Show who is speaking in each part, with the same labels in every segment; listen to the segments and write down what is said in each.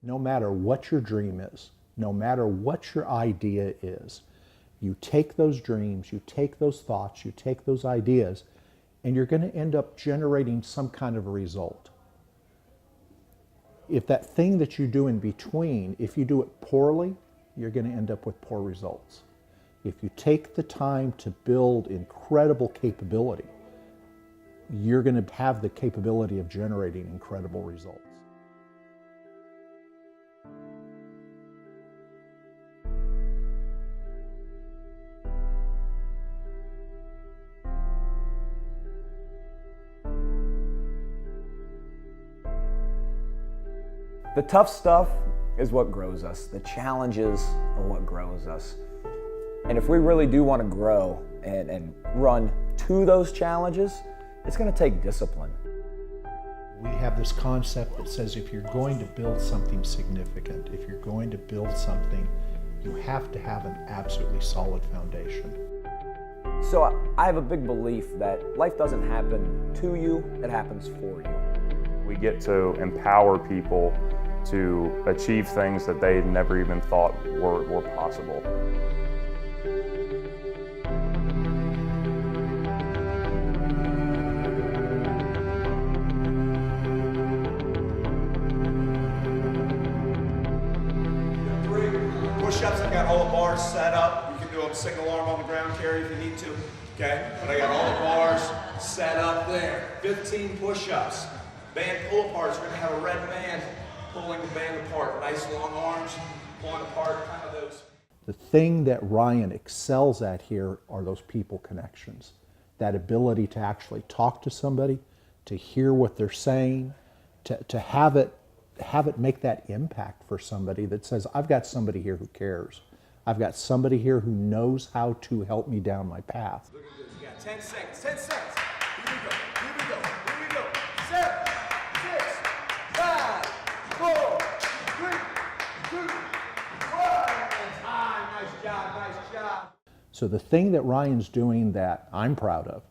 Speaker 1: No matter what your dream is, no matter what your idea is, you take those dreams, you take those thoughts, you take those ideas, and you're going to end up generating some kind of a result. If that thing that you do in between, if you do it poorly, you're going to end up with poor results. If you take the time to build incredible capability, you're going to have the capability of generating incredible results.
Speaker 2: The tough stuff is what grows us. The challenges are what grows us. And if we really do want to grow and run to those challenges, it's going to take discipline.
Speaker 1: We have this concept that says if you're going to build something significant, if you're going to build something, you have to have an absolutely solid foundation.
Speaker 2: So I have a big belief that life doesn't happen to you, it happens for you.
Speaker 3: We get to empower people to achieve things that they never even thought were possible.
Speaker 4: Push-ups, I got all the bars set up. You can do them single arm on the ground carry if you need to. Okay, but I got all the bars set up there. 15 push-ups. Band pull aparts, we're gonna have a red band pulling the band apart. Nice long arms, pulling apart, kind of those.
Speaker 1: The thing that Ryan excels at here are those people connections. That ability to actually talk to somebody, to hear what they're saying, to have it make that impact for somebody that says, I've got somebody here who cares. I've got somebody here who knows how to help me down my path.
Speaker 4: Look at this, you got 10 seconds, 10 seconds. Here we go, here we go, here we go. 7, 6, 5, 4, 3, 2, 1, and time. Nice job, nice job.
Speaker 1: So the thing that Ryan's doing that I'm proud of,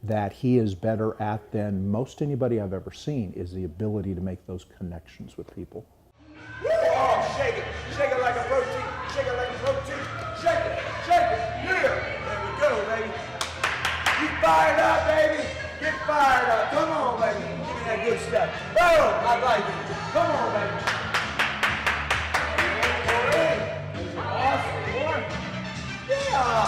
Speaker 1: that he is better at than most anybody I've ever seen, is the ability to make those connections with people.
Speaker 4: Oh, shake it like a protein, shake it like a protein, shake it, yeah. There we go, baby. Get fired up, baby. Get fired up. Come on, baby. Give me that good stuff. Oh, I like it. Come on, baby. Awesome, boy. Yeah.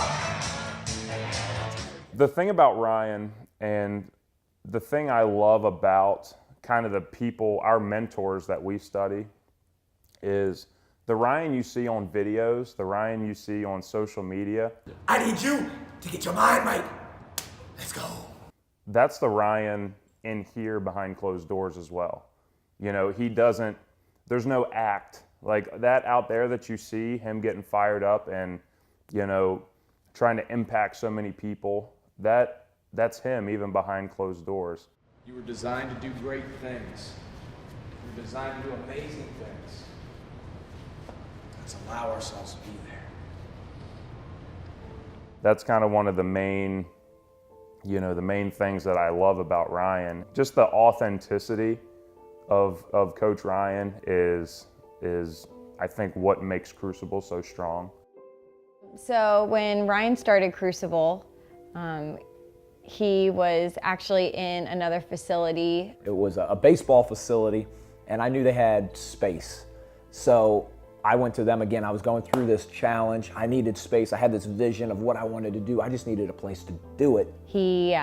Speaker 3: The thing about Ryan, and the thing I love about kind of the people, our mentors that we study, is the Ryan you see on videos, the Ryan you see on social media.
Speaker 4: I need you to get your mind right. Let's go.
Speaker 3: That's the Ryan in here behind closed doors as well. You know, he doesn't, there's no act. Like that out there that you see, him getting fired up and, you know, trying to impact so many people, that's him even behind closed doors.
Speaker 4: You were designed to do great things. You were designed to do amazing things. Let's allow ourselves to be there.
Speaker 3: That's kind of one of the main, you know, the main things that I love about Ryan. Just the authenticity of Coach Ryan is I think what makes Crucible so strong.
Speaker 5: So when Ryan started Crucible, he was actually in another facility.
Speaker 2: It was a baseball facility, and I knew they had space. So I went to them again. I was going through this challenge. I needed space. I had this vision of what I wanted to do. I just needed a place to do it.
Speaker 5: He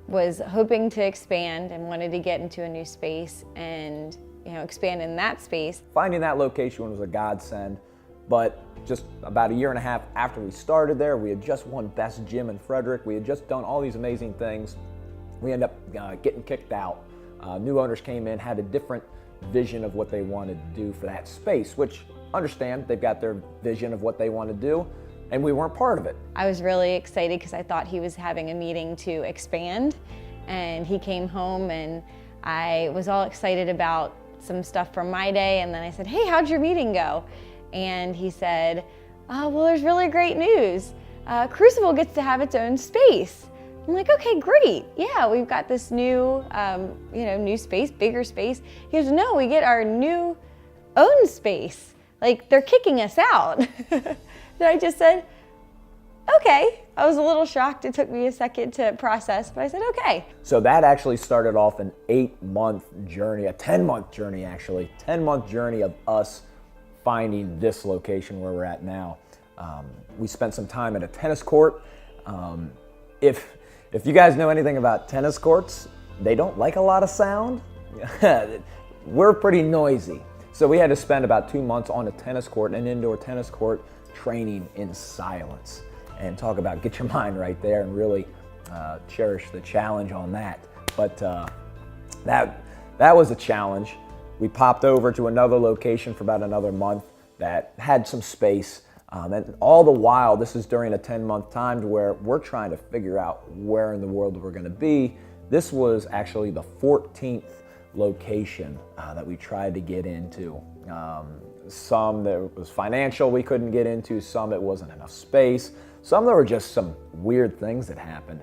Speaker 5: was hoping to expand and wanted to get into a new space and, you know, expand in that space.
Speaker 2: Finding that location was a godsend, but just about a year and a half after we started there, we had just won Best Gym in Frederick. We had just done all these amazing things. We ended up getting kicked out. New owners came in, had a different vision of what they wanted to do for that space, which understand they've got their vision of what they want to do, and we weren't part of it.
Speaker 5: I was really excited because I thought he was having a meeting to expand, and he came home and I was all excited about some stuff from my day, and then I said, hey, how'd your meeting go? And he said, well, there's really great news. Crucible gets to have its own space. I'm like, okay, great. Yeah, we've got this new, new space, bigger space. He goes, no, we get our new own space. Like, they're kicking us out. And I just said, okay. I was a little shocked. It took me a second to process, but I said, okay.
Speaker 2: So that actually started off an 8-month journey, a 10-month journey actually, 10-month journey of us finding this location where we're at now. We spent some time at a tennis court. If you guys know anything about tennis courts, they don't like a lot of sound. We're pretty noisy. So we had to spend about 2 months on a tennis court, an indoor tennis court, training in silence. And talk about get your mind right there and really cherish the challenge on that. But that was a challenge. We popped over to another location for about another month that had some space. And all the while, this is during a 10-month time to where we're trying to figure out where in the world we're gonna be. This was actually the 14th location that we tried to get into. Some that was financial we couldn't get into, some it wasn't enough space, some there were just some weird things that happened.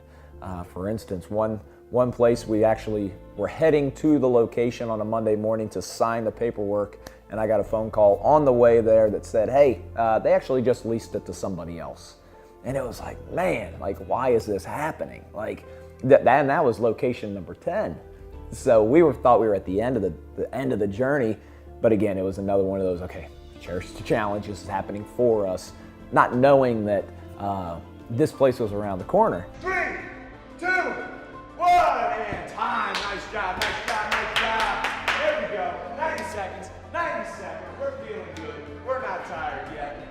Speaker 2: For instance, one place we actually were heading to the location on a Monday morning to sign the paperwork, and I got a phone call on the way there that said, hey, they actually just leased it to somebody else. And it was like, man, like, why is this happening? Like, that was location number 10. So thought we were at the end of the journey, but again, it was another one of those, okay, cherish the challenge, this is happening for us, not knowing that this place was around the corner.
Speaker 4: 3, 2, 1, and time. Nice job, nice job, nice job. There we go. 90 seconds, 90 seconds. We're feeling good. We're not tired yet.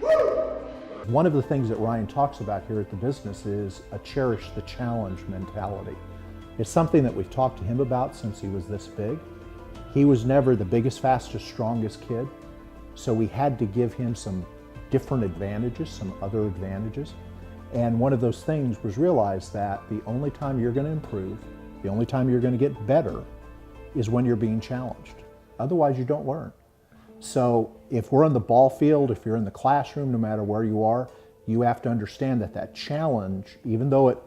Speaker 4: Woo!
Speaker 1: One of the things that Ryan talks about here at the business is a cherish the challenge mentality. It's something that we've talked to him about since he was this big. He was never the biggest, fastest, strongest kid, so we had to give him some different advantages, some other advantages. And one of those things was realize that the only time you're going to improve, the only time you're going to get better is when you're being challenged. Otherwise, you don't learn. So if we're on the ball field, if you're in the classroom, no matter where you are, you have to understand that that challenge, even though it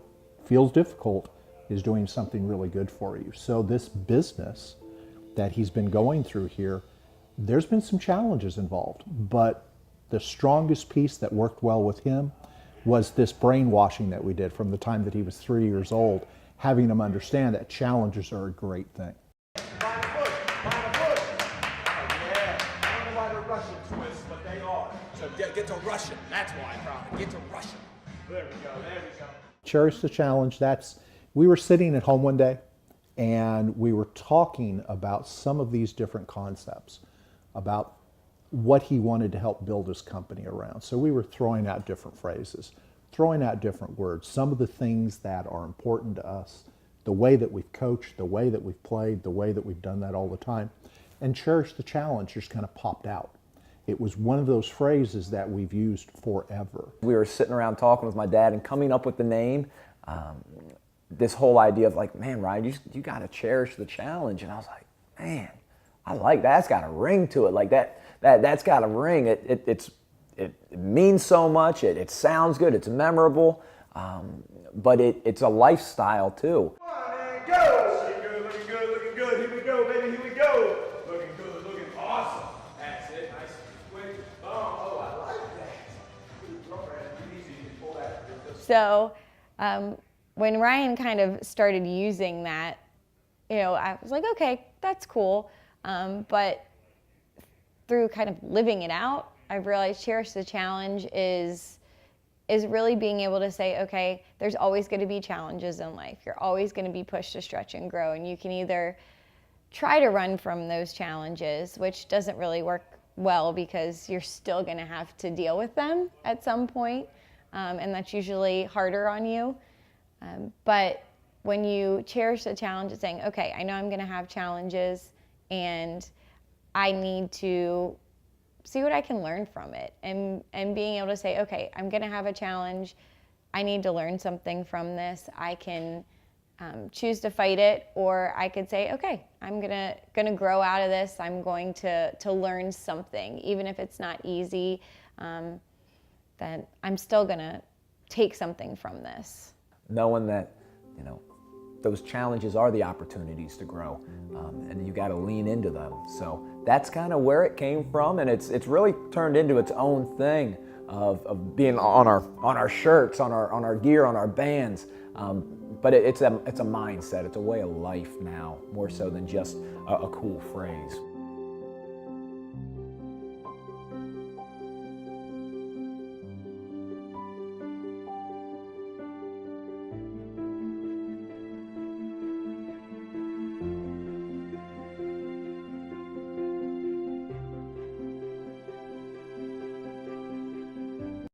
Speaker 1: feels difficult, is doing something really good for you. So this business that he's been going through here, there's been some challenges involved, but the strongest piece that worked well with him was this brainwashing that we did from the time that he was 3 years old, having him understand that challenges are a great thing.
Speaker 4: Find a push, find a push. Oh, yeah. I don't know why they're Russian twists, but they are. So get to Russian. That's why, probably. Get to Russian. There we go, there we go.
Speaker 1: Cherish the challenge. We were sitting at home one day and we were talking about some of these different concepts, about what he wanted to help build his company around. So we were throwing out different phrases, throwing out different words, some of the things that are important to us, the way that we've coached, the way that we've played, the way that we've done that all the time. And cherish the challenge just kind of popped out. It was one of those phrases that we've used forever.
Speaker 2: We were sitting around talking with my dad and coming up with the name. This whole idea of like, man, Ryan, you got to cherish the challenge. And I was like, man, I like that. That's got a ring to it. Like that's got a ring. It means so much. It sounds good. It's memorable. But it's a lifestyle too.
Speaker 4: Come on, man, go! Looking good, looking good, looking good. Here we go, baby, here we go. Looking good, looking awesome. That's it, nice and quick. Oh, I like that. Girlfriend, you need to pull that.
Speaker 5: So when Ryan kind of started using that, I was like, okay, that's cool. But through kind of living it out, I've realized cherish the challenge is really being able to say, okay, there's always going to be challenges in life. You're always going to be pushed to stretch and grow, and you can either try to run from those challenges, which doesn't really work well because you're still going to have to deal with them at some point, and that's usually harder on you. But when you cherish the challenge of saying, okay, I know I'm going to have challenges, and I need to see what I can learn from it, and being able to say, okay, I'm going to have a challenge. I need to learn something from this. I can choose to fight it, or I could say, okay, I'm gonna grow out of this. I'm going to learn something, even if it's not easy. Then I'm still gonna take something from this.
Speaker 2: Knowing that, those challenges are the opportunities to grow, and you got to lean into them. So that's kind of where it came from, and it's really turned into its own thing of being on our shirts, on our gear, on our bands. But it's a mindset. It's a way of life now, more so than just a cool phrase.